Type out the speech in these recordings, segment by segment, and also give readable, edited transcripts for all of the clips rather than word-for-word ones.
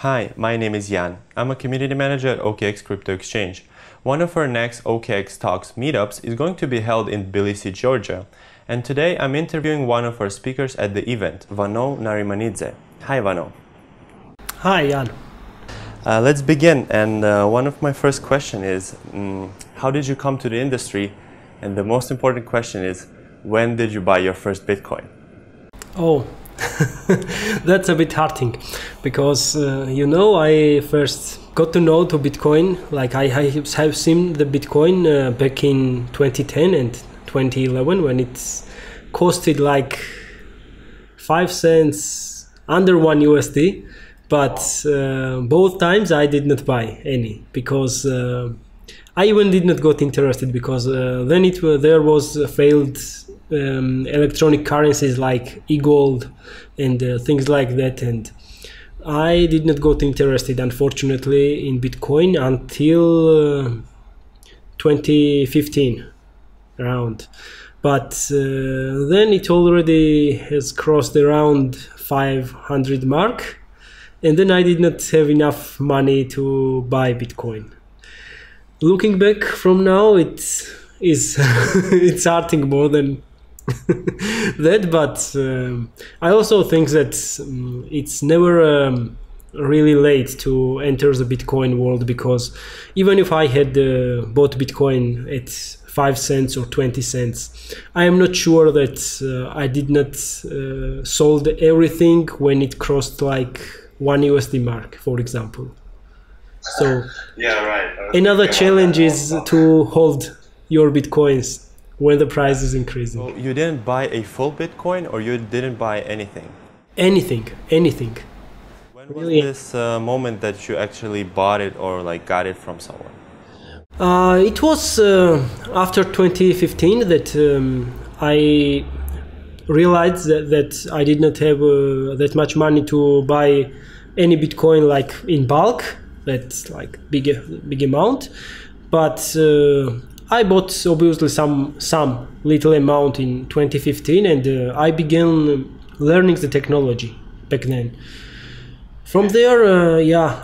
Hi, my name is Jan. I'm a community manager at OKX Crypto Exchange. One of our next OKX Talks meetups is going to be held in Tbilisi, Georgia. And today I'm interviewing one of our speakers at the event, Vano Narimanidze. Hi, Vano. Hi, Jan. Let's begin. And one of my first question is, how did you come to the industry? And the most important question is, when did you buy your first Bitcoin? Oh, that's a bit hurting because, I first got to know to Bitcoin, like I have seen the Bitcoin back in 2010 and 2011 when it costed like 5 cents, under 1 USD. But both times I did not buy any because I even did not got interested because then there was failed electronic currencies like e-gold and things like that, and I did not got interested unfortunately in Bitcoin until 2015 around. But then it already has crossed around 500 mark, and then I did not have enough money to buy Bitcoin. Looking back from now, it's hurting more than that, but I also think that it's never really late to enter the Bitcoin world, because even if I had bought Bitcoin at 5 cents or 20 cents, I am not sure that I did not sold everything when it crossed like 1 USD mark, for example. So yeah, right. Another challenge is to hold your Bitcoins when the price is increasing. So you didn't buy a full Bitcoin, or you didn't buy anything? Anything. When was this moment that you actually bought it or like got it from someone? It was after 2015 that I realized that I did not have that much money to buy any Bitcoin like in bulk. That's like big amount, but I bought obviously some little amount in 2015, and I began learning the technology back then. From there,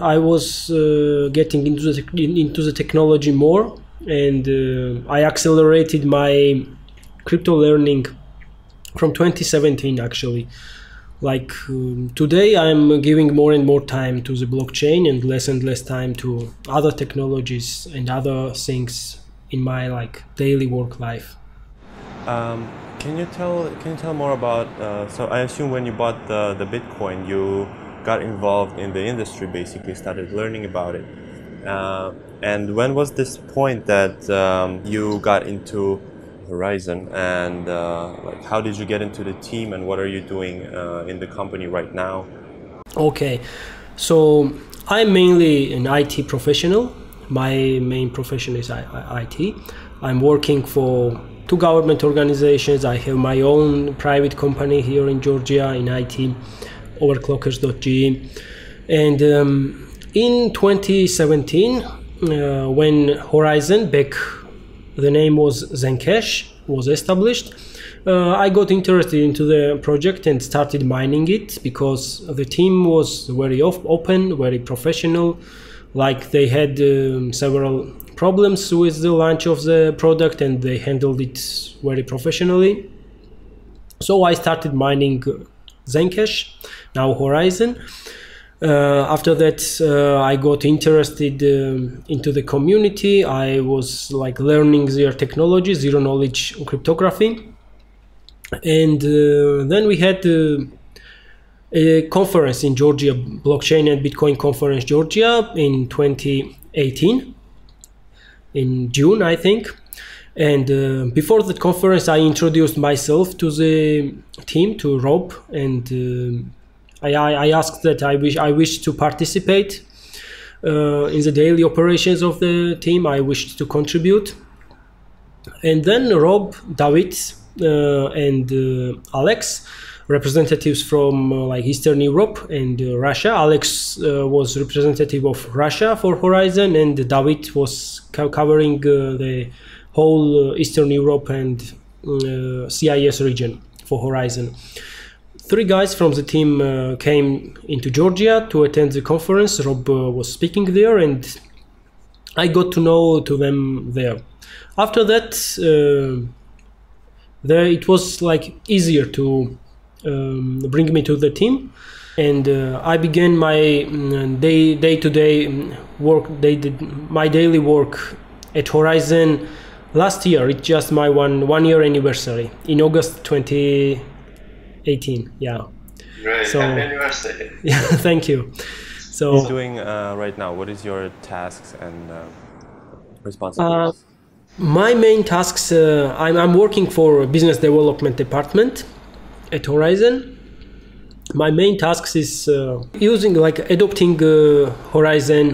I was getting into the technology more, and I accelerated my crypto learning from 2017 actually. Like today I'm giving more and more time to the blockchain and less time to other technologies and other things in my like daily work life. Can you tell more about so I assume when you bought the Bitcoin, you got involved in the industry, basically started learning about it, and when was this point that you got into Horizon, and like how did you get into the team, and what are you doing in the company right now? Okay, so I'm mainly an IT professional. My main profession is IT. I'm working for 2 government organizations. I have my own private company here in Georgia in IT, overclockers.ge. And in 2017, when Horizon, back the name was Zencash, was established, I got interested into the project and started mining it because the team was very open, very professional. Like they had several problems with the launch of the product, and they handled it very professionally. So I started mining Zencash, now Horizon. After that, I got interested into the community. I was like learning their technology, zero knowledge cryptography, and then we had a conference in Georgia, Blockchain and Bitcoin Conference Georgia, in 2018, in June, I think. And before the conference, I introduced myself to the team, to Rob, and I asked that I wish to participate in the daily operations of the team. I wished to contribute. And then Rob, David, and Alex, representatives from like Eastern Europe and Russia. Alex was representative of Russia for Horizon, and David was covering the whole Eastern Europe and CIS region for Horizon. three guys from the team came into Georgia to attend the conference. Rob was speaking there, and I got to know to them there. After that, there it was like easier to bring me to the team, and I began my day-to-day work. My daily work at Horizon last year. It's just my one year anniversary in August 2018. Yeah. Great. So, happy anniversary. Yeah, thank you. So, What are you doing right now? What is your tasks and responsibilities? my main tasks, I'm working for business development department at Horizon. My main tasks is using adopting Horizon,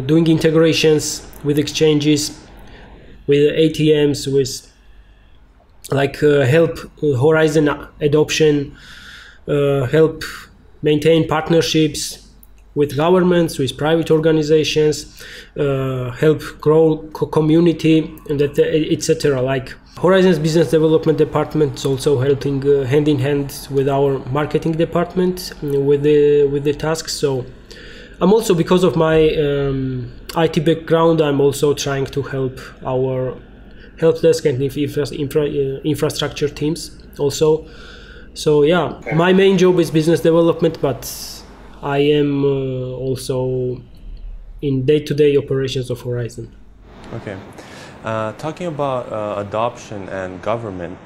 doing integrations with exchanges, with ATMs, with help Horizon adoption, help maintain partnerships with governments, with private organizations, help grow community, and etc. Horizon's business development department is also helping hand in hand with our marketing department with the tasks. So I'm also, because of my IT background, I'm also trying to help our help desk and infrastructure teams also. So yeah, my main job is business development, but I am also in day-to-day operations of Horizon. Okay. Talking about adoption and government,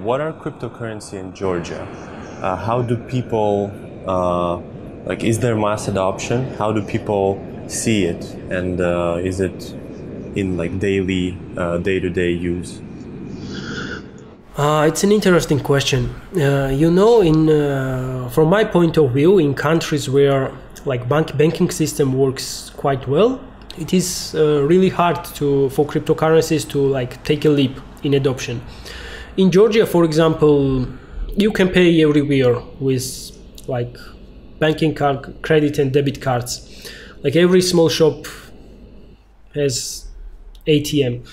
what are cryptocurrency in Georgia? How do people, is there mass adoption? How do people see it? And is it in daily, day-to-day use? It's an interesting question. From my point of view, in countries where banking system works quite well, it is really hard for cryptocurrencies to take a leap in adoption. In Georgia, for example, you can pay everywhere with banking card, credit and debit cards. Every small shop has ATM.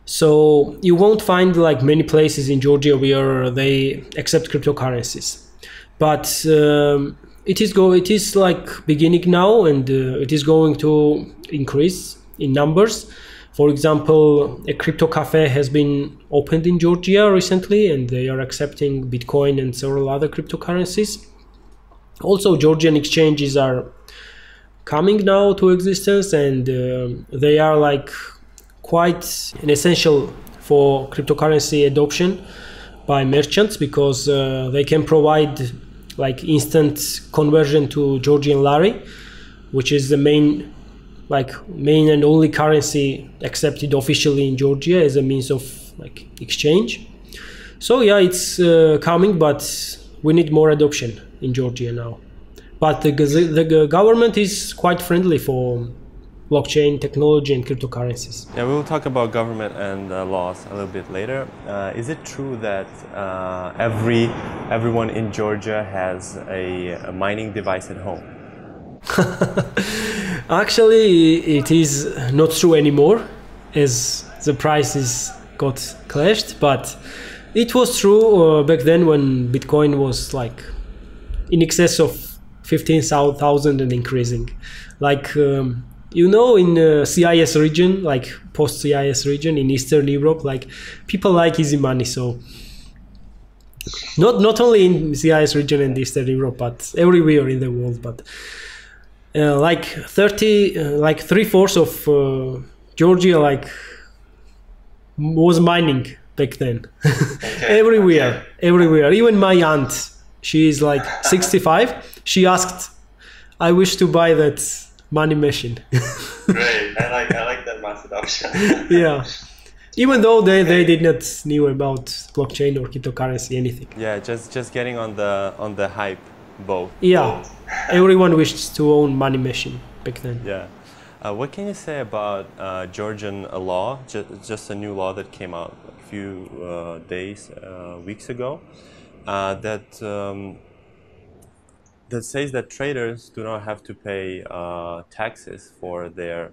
So you won't find many places in Georgia where they accept cryptocurrencies. But it is beginning now, and it is going to increase in numbers. For example, a crypto cafe has been opened in Georgia recently, and they are accepting Bitcoin and several other cryptocurrencies. Also, Georgian exchanges are coming now to existence, and they are quite an essential for cryptocurrency adoption by merchants, because they can provide instant conversion to Georgian lari, which is the main and only currency accepted officially in Georgia as a means of exchange. So yeah, it's coming, but we need more adoption in Georgia now. But the government is quite friendly for blockchain technology and cryptocurrencies. Yeah, we will talk about government and laws a little bit later. Is it true that everyone in Georgia has a mining device at home? Actually, it is not true anymore, as the prices got clashed. But it was true back then, when Bitcoin was in excess of 15,000 and increasing. In CIS region, post-CIS region in Eastern Europe, people like easy money. So not only in CIS region and Eastern Europe, but everywhere in the world. But 3/4 of Georgia was mining back then. Everywhere. Even my aunt, she is 65. She asked, "I wish to buy that money machine." Great, I like that mass adoption. Yeah, even though they did not knew about blockchain or cryptocurrency, anything. Yeah, just getting on the hype boat. Yeah, everyone wished to own money machine back then. Yeah. What can you say about Georgian law? Just a new law that came out a few weeks ago, that says that traders do not have to pay taxes for their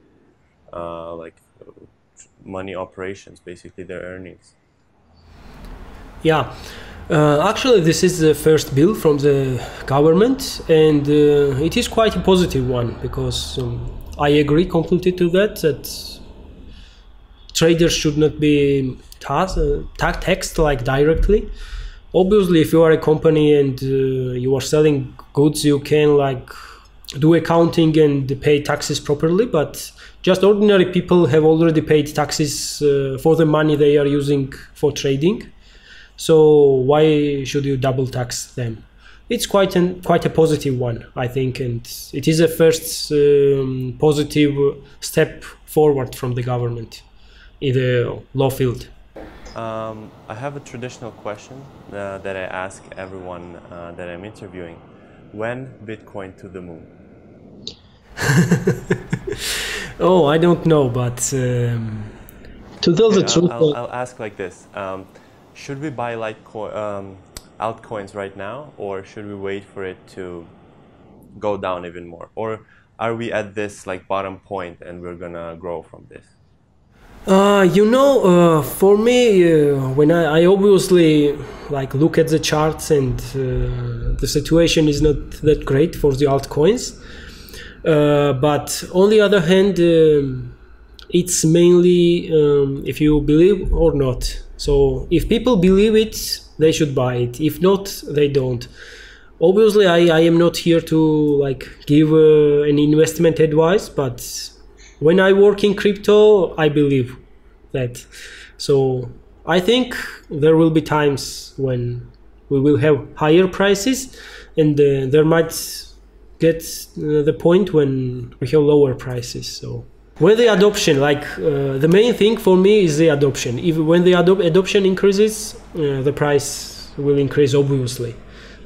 money operations, basically their earnings. Yeah, Actually, this is the first bill from the government, and it is quite a positive one because I agree completely to that traders should not be taxed like directly. Obviously, if you are a company and you are selling goods, you can like do accounting and pay taxes properly, but just ordinary people have already paid taxes for the money they are using for trading. So why should you double tax them? It's quite a positive one, I think, and it is a first positive step forward from the government in the law field. I have a traditional question that I ask everyone that I'm interviewing. When Bitcoin to the moon? Oh, I don't know, but to tell the truth, I'll ask like this. Should we buy altcoins right now, or should we wait for it to go down even more? Or are we at this like bottom point and we're gonna grow from this? For me, when I obviously like look at the charts and the situation is not that great for the altcoins. But on the other hand, it's mainly if you believe or not. So if people believe it, they should buy it. If not, they don't. Obviously, I am not here to like give an investment advice, but when I work in crypto, I believe that. So I think there will be times when we will have higher prices, and there might get the point when we have lower prices. So when the adoption, the main thing for me is the adoption. When the adoption increases, the price will increase. Obviously,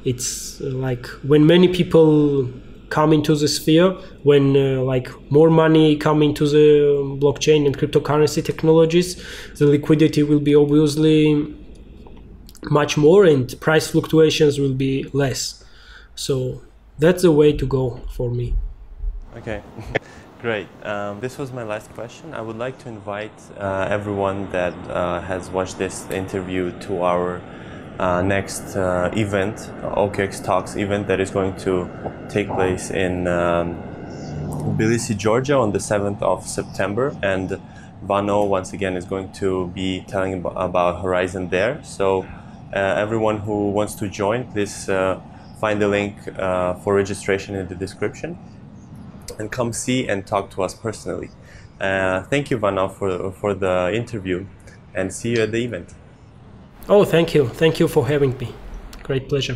it's like when many people come into the sphere, when more money come into the blockchain and cryptocurrency technologies, the liquidity will be obviously much more and price fluctuations will be less. So that's the way to go for me. Okay, great. This was my last question. I would like to invite everyone that has watched this interview to our next event, OKX Talks event that is going to take place in Tbilisi, Georgia on the 7th of September. And Vano, once again, is going to be telling about Horizon there. So everyone who wants to join, please find the link for registration in the description and come see and talk to us personally. Thank you, Vano, for the interview, and see you at the event. Oh, thank you. Thank you for having me. Great pleasure.